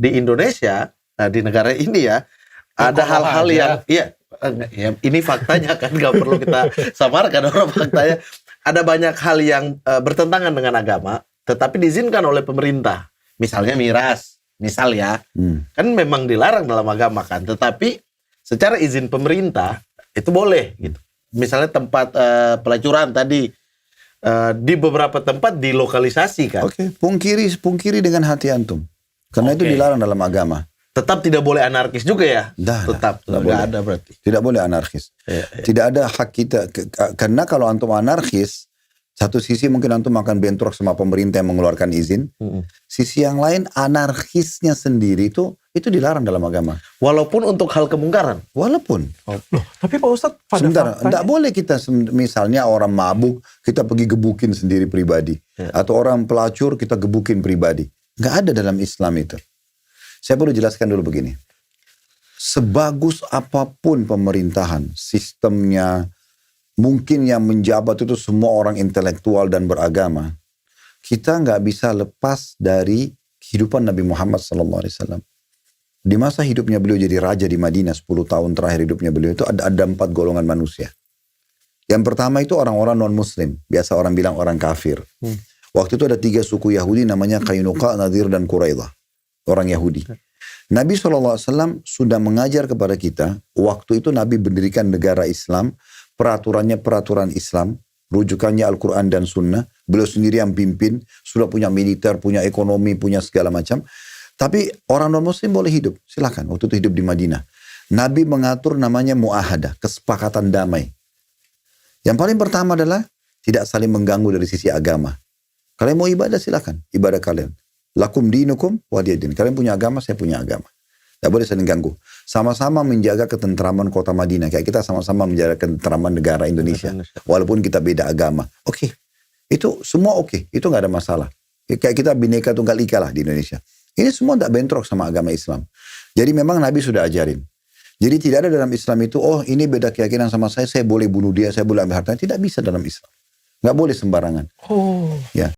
di Indonesia, di negara ini ya, ada hal-hal yang, ya, ini faktanya kan, nggak perlu kita samarkan orang faktanya. Ada banyak hal yang bertentangan dengan agama, tetapi diizinkan oleh pemerintah. Misalnya miras, misal ya, kan memang dilarang dalam agama kan, tetapi secara izin pemerintah itu boleh gitu. Misalnya tempat pelacuran tadi di beberapa tempat dilokalisasi kan. Oke, pungkiri dengan hati antum, karena itu dilarang dalam agama. Tetap tidak boleh anarkis juga ya? Tetap nggak ada berarti. Tidak boleh anarkis. Tidak ada hak kita. Karena kalau antum anarkis, satu sisi mungkin antum akan bentrok sama pemerintah yang mengeluarkan izin. Sisi yang lain, anarkisnya sendiri itu dilarang dalam agama. Walaupun untuk hal kemungkaran? Walaupun. Loh, tapi Pak Ustadz pada sebentar, faktanya... tidak boleh kita misalnya orang mabuk, kita pergi gebukin sendiri pribadi. Atau orang pelacur, kita gebukin pribadi. Nggak ada dalam Islam itu. Saya perlu jelaskan dulu begini. Sebagus apapun pemerintahan, sistemnya, mungkin yang menjabat itu semua orang intelektual dan beragama, kita nggak bisa lepas dari kehidupan Nabi Muhammad SAW. Di masa hidupnya beliau jadi raja di Madinah, 10 tahun terakhir hidupnya beliau itu ada 4 golongan manusia. Yang pertama itu orang-orang non-muslim, biasa orang bilang orang kafir. Waktu itu ada 3 suku Yahudi namanya Qainuqa, Nadir, dan Quraidah. Orang Yahudi. Nabi SAW sudah mengajar kepada kita, waktu itu Nabi mendirikan negara Islam, peraturannya peraturan Islam, rujukannya Al-Quran dan Sunnah, beliau sendiri yang pimpin, sudah punya militer, punya ekonomi, punya segala macam. Tapi orang non-muslim boleh hidup, silakan. Waktu itu hidup di Madinah. Nabi mengatur namanya mu'ahadah, kesepakatan damai. Yang paling pertama adalah tidak saling mengganggu dari sisi agama. Kalian mau ibadah silakan, ibadah kalian. Lakum dinukum waliyadin. Kalian punya agama, saya punya agama. Tidak boleh saling ganggu. Sama-sama menjaga ketentraman kota Madinah. Kayak kita sama-sama menjaga ketentraman negara Indonesia. Walaupun kita beda agama. Oke. Itu semua oke. Itu nggak ada masalah. Kayak kita Bhinneka Tunggal Ika lah di Indonesia. Ini semua tidak bentrok sama agama Islam. Jadi memang Nabi sudah ajarin. Jadi tidak ada dalam Islam itu, oh ini beda keyakinan sama saya boleh bunuh dia, saya boleh ambil hartanya. Tidak bisa dalam Islam. Nggak boleh sembarangan. Ya.